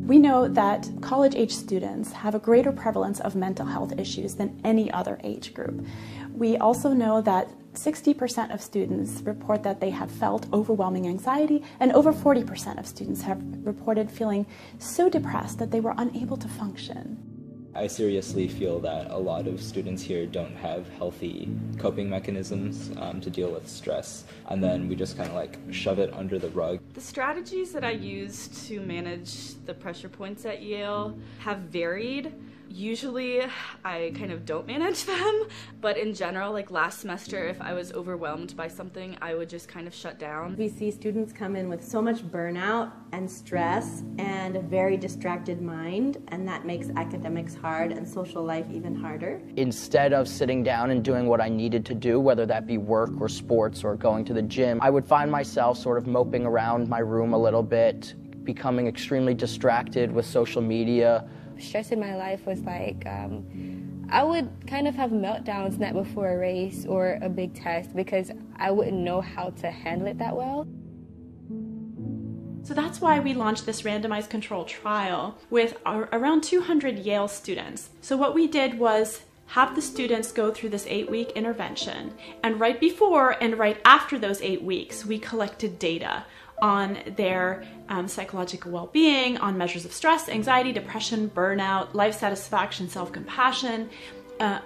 We know that college-age students have a greater prevalence of mental health issues than any other age group. We also know that 60% of students report that they have felt overwhelming anxiety, and over 40% of students have reported feeling so depressed that they were unable to function. I seriously feel that a lot of students here don't have healthy coping mechanisms to deal with stress, and then we just kind of like shove it under the rug. The strategies that I use to manage the pressure points at Yale have varied. Usually I kind of don't manage them, but in general, like last semester, if I was overwhelmed by something, I would just kind of shut down. We see students come in with so much burnout and stress and a very distracted mind, and that makes academics hard and social life even harder. Instead of sitting down and doing what I needed to do, whether that be work or sports or going to the gym, I would find myself sort of moping around my room a little bit, becoming extremely distracted with social media. Stress in my life was like, I would kind of have meltdowns night before a race or a big test because I wouldn't know how to handle it that well. So that's why we launched this randomized controlled trial with around 200 Yale students. So what we did was have the students go through this 8-week intervention, and right before and right after those 8 weeks, we collected data on their psychological well-being, on measures of stress, anxiety, depression, burnout, life satisfaction, self-compassion,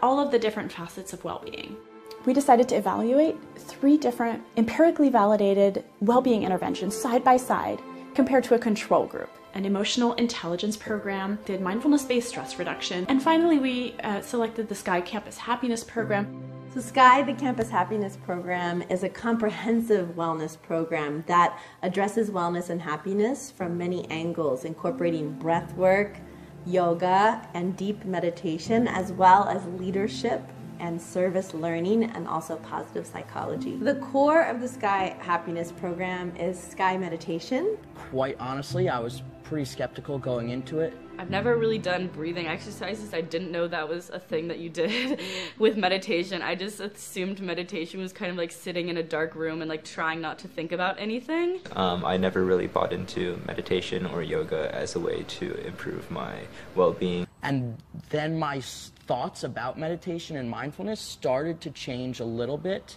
all of the different facets of well-being. We decided to evaluate 3 different empirically validated well-being interventions side by side compared to a control group. An emotional intelligence program, did mindfulness-based stress reduction, and finally we selected the SKY Campus Happiness Program. So SKY, the Campus Happiness Program, is a comprehensive wellness program that addresses wellness and happiness from many angles, incorporating breath work, yoga, and deep meditation, as well as leadership and service learning, and also positive psychology. The core of the SKY Happiness Program is SKY meditation. Quite honestly, I was pretty skeptical going into it. I've never really done breathing exercises. I didn't know that was a thing that you did with meditation. I just assumed meditation was kind of like sitting in a dark room and like trying not to think about anything. I never really bought into meditation or yoga as a way to improve my well-being. And then my thoughts about meditation and mindfulness started to change a little bit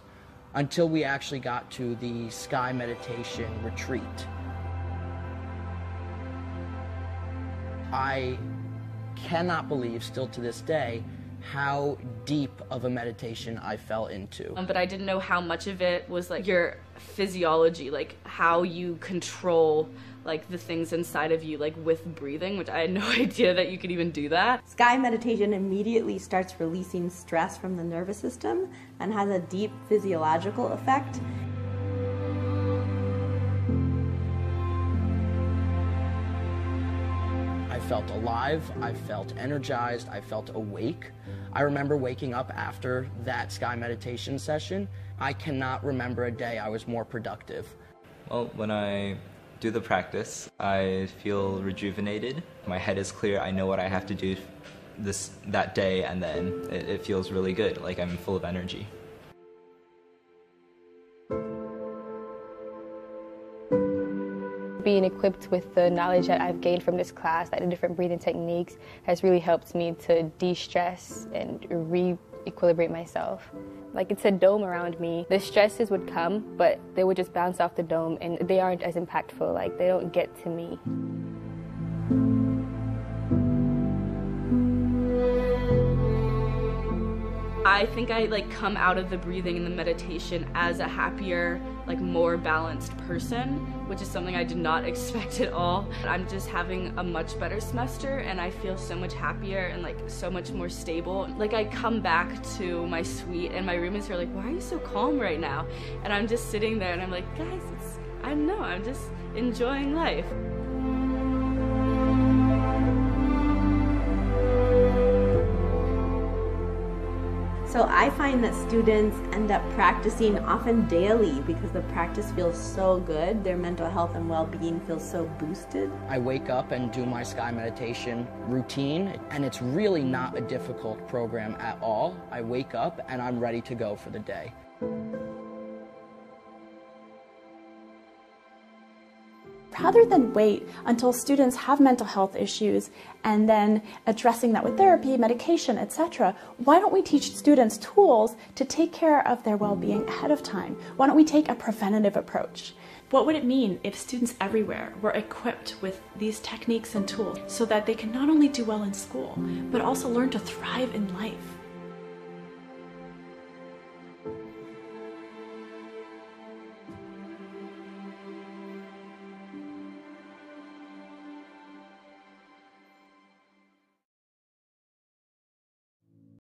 until we actually got to the SKY Meditation Retreat. I cannot believe, still to this day, how deep of a meditation I fell into. But I didn't know how much of it was like your physiology, like how you control like the things inside of you, like with breathing, which I had no idea that you could even do that. SKY meditation immediately starts releasing stress from the nervous system and has a deep physiological effect. I felt alive, I felt energized, I felt awake. I remember waking up after that SKY meditation session. I cannot remember a day I was more productive. Well, when I do the practice, I feel rejuvenated. My head is clear, I know what I have to do that day, and then it feels really good, like I'm full of energy. Being equipped with the knowledge that I've gained from this class, like the different breathing techniques, has really helped me to de-stress and re-equilibrate myself. Like it's a dome around me. The stresses would come, but they would just bounce off the dome and they aren't as impactful, like they don't get to me. I think I like come out of the breathing and the meditation as a happier, like more balanced person, which is something I did not expect at all. I'm just having a much better semester and I feel so much happier and like so much more stable. Like I come back to my suite and my roommates are like, why are you so calm right now? And I'm just sitting there and I'm like, guys, I don't know, I'm just enjoying life. So I find that students end up practicing often daily because the practice feels so good. Their mental health and well-being feels so boosted. I wake up and do my SKY meditation routine, and it's really not a difficult program at all. I wake up and I'm ready to go for the day. rather than wait until students have mental health issues and then addressing that with therapy, medication, etc., why don't we teach students tools to take care of their well-being ahead of time? Why don't we take a preventative approach? What would it mean if students everywhere were equipped with these techniques and tools so that they can not only do well in school, but also learn to thrive in life?